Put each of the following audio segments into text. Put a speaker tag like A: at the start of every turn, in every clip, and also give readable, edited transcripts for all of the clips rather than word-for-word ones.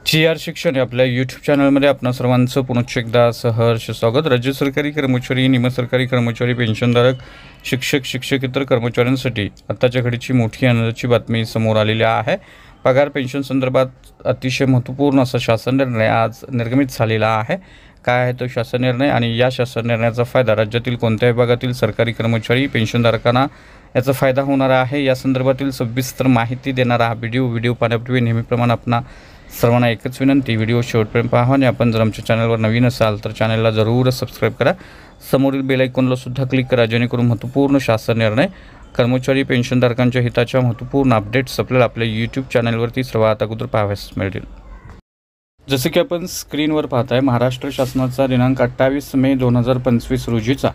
A: G.R.. शिक्षण आपल्या YouTube चॅनलमध्ये आपणा सर्वांचं पुनश्च एकदा सहर्ष स्वागत। राज्य सरकारी कर्मचारी, निमसरकारी कर्मचारी, पेन्शनधारक, शिक्षक, शिक्षकेतर कर्मचाऱ्यांसाठी आताच्या घडीची मोठी आनंदाची बातमी समोर आलेली आहे। पगार पेन्शन संदर्भात अतिशय महत्त्वपूर्ण असा शासन निर्णय आज निर्गमित झालेला आहे। काय आहे तो शासन निर्णय आणि या शासन निर्णयाचा फायदा राज्यातील कोणत्या विभागातील सरकारी कर्मचारी, पेन्शनधारकांना याचा फायदा होणार आहे, या संदर्भातील सविस्तर माहिती देणारा हा व्हिडिओ पाहण्यापूर्वी नेहमीप्रमाणे आपणा सर्वांना एकच विनंती, व्हिडिओ शेवटपर्यंत पहा आणि आपण जर आमच्या चॅनलवर नवीन असाल तर चॅनलला जरूर सबस्क्राइब करा। समोरील बेल आयकॉनला सुद्धा क्लिक करा, जेणेकरून महत्त्वपूर्ण शासन निर्णय, कर्मचारी, पेन्शनधारकांच्या हिताच्या महत्त्वपूर्ण अपडेट्स आपल्याला आपल्या यूट्यूब चॅनलवरती सर्वात अगोदर पाहावयास मिळतील। जसे की आपण स्क्रीनवर पाहताय, महाराष्ट्र शासनाचा दिनांक 28 मे 2025 रोजीचा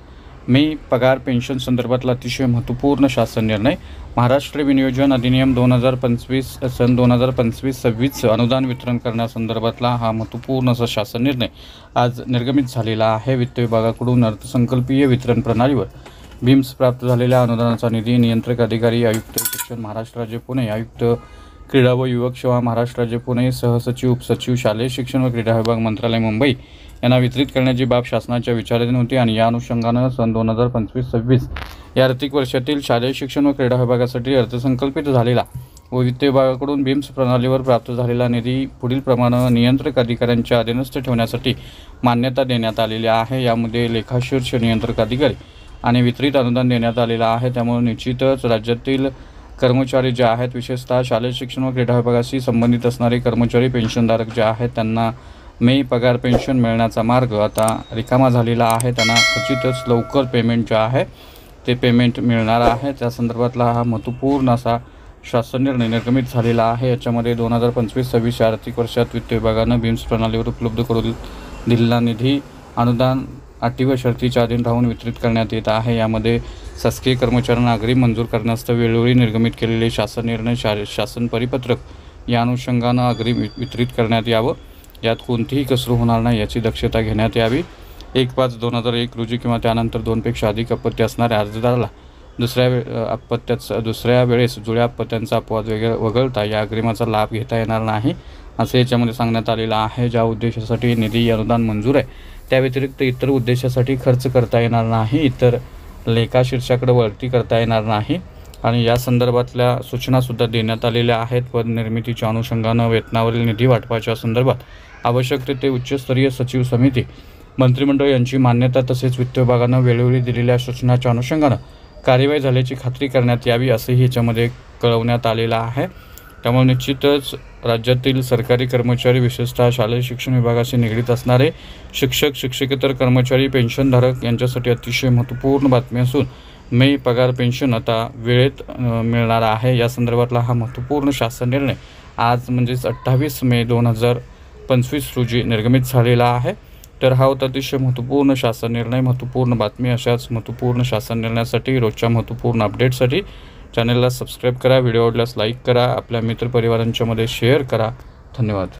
A: पगार पेन्शन संदर्भातला अतिशय महत्त्वपूर्ण शासन निर्णय, महाराष्ट्र विनियोजन अधिनियम 2025 सन 2025-26 अनुदान वितरण करण्यासंदर्भातला हा महत्त्वपूर्ण असा शासन निर्णय आज निर्गमित झालेला आहे। वित्त विभागाकडून अर्थसंकल्पीय वितरण प्रणालीवर बीम्स प्राप्त झालेल्या अनुदानाचा निधी नियंत्रक अधिकारी, आयुक्त शिक्षण महाराष्ट्र राज्य पुणे, आयुक्त क्रीडा व युवक सेवा महाराष्ट्र राज्य पुणे, सहसचिव, उपसचिव, शालेय शिक्षण व क्रीडा विभाग मंत्रालय मुंबई यांना वितरित करण्याची बाब शासनाच्या विचाराधीन होती आणि या अनुषंगाने सन 2025-26 या आर्थिक वर्षातील शालेय शिक्षण व क्रीडा विभागासाठी अर्थसंकल्पित झालेला व वित्त विभागाकडून बीम्स प्रणालीवर प्राप्त झालेला निधी पुढील प्रमाणे नियंत्रक अधिकाऱ्यांच्या अधीनस्थ ठेवण्यासाठी मान्यता देण्यात आलेली आहे। यामध्ये लेखाशीर्ष नियंत्रक अधिकारी आणि वितरित अनुदान देण्यात आलेलं आहे। त्यामुळे निश्चितच राज्यातील कर्मचारी जे आहेत, विशेषतः शालेय शिक्षण व क्रीडा विभागाशी संबंधित असणारे कर्मचारी, पेन्शनधारक जे आहेत, त्यांना पगार पेन्शन मिळण्याचा मार्ग आता रिकामा झालेला आहे। त्यांना खचितच लवकर पेमेंट जे आहे ते पेमेंट मिळणार आहे। त्या संदर्भातला हा महत्त्वपूर्ण असा शासन निर्णय निर्गमित झालेला आहे। याच्यामध्ये 2025-26 आर्थिक वर्षात वित्त विभागानं बीम्स प्रणालीवर उपलब्ध करून दिलेला निधी अनुदान अटी व शर्तीच्या अधीन राहून वितरित करण्यात येत आहे। यामध्ये शासकीय कर्मचाऱ्यांना अग्रिम मंजूर करण्यास वेळोवेळी निर्गमित केलेले शासन निर्णय, शासन परिपत्रक या अनुषंगानं अग्रिम वितरित करण्यात यावं, यात कोणतीही कसर होणार नाही याची दक्षता घेण्यात यावी। 1/5/2001 रोजी किंवा त्यानंतर 2पेक्षा अधिक अपत्य असणाऱ्या अर्जदाराला दुसऱ्या वेळेस जुळ्या अपत्यांचा अपवाद वगळता या अग्रिमाचा लाभ घेता येणार नाही, असे याच्यामध्ये सांगण्यात आलेलं आहे। ज्या उद्देशासाठी निधी अनुदान मंजूर आहे त्या व्यतिरिक्त इतर उद्देशासाठी खर्च करता येणार नाही, इतर लेखाशीर्षाकडे वळती करता येणार नाही आणि या संदर्भातल्या सूचनासुद्धा देण्यात आलेल्या आहेत। पद निर्मितीच्या अनुषंगानं वेतनावरील निधी वाटपाच्या संदर्भात आवश्यक ते उच्चस्तरीय सचिव समिती, मंत्रिमंडळ यांची मान्यता तसेच वित्त विभागानं वेळोवेळी दिलेल्या सूचनाच्या अनुषंगानं कार्यवाही झाल्याची खात्री करण्यात यावी, असंही याच्यामध्ये कळवण्यात आलेलं आहे। त्यामुळे निश्चितच राज्यातील सरकारी कर्मचारी, विशेषतः शालेय शिक्षण विभागाशी निगडीत असणारे शिक्षक, शिक्षकेतर कर्मचारी, पेन्शनधारक यांच्यासाठी अतिशय महत्त्वपूर्ण बातमी असून पगार पेन्शन आता वेळेत मिळणार आहे। या संदर्भातला हा महत्त्वपूर्ण शासन निर्णय आज म्हणजेच 28 मे 2025 रोजी निर्गमित झालेला आहे। तर हा होता अतिशय महत्त्वपूर्ण शासन निर्णय, महत्त्वपूर्ण बातमी। अशाच महत्त्वपूर्ण शासन निर्णयासाठी, रोजच्या महत्त्वपूर्ण अपडेटसाठी चॅनलला सबस्क्राइब करा, व्हिडिओ आवडल्यास लाईक करा, आपल्या मित्रपरिवारांच्या मध्ये शेअर करा। धन्यवाद।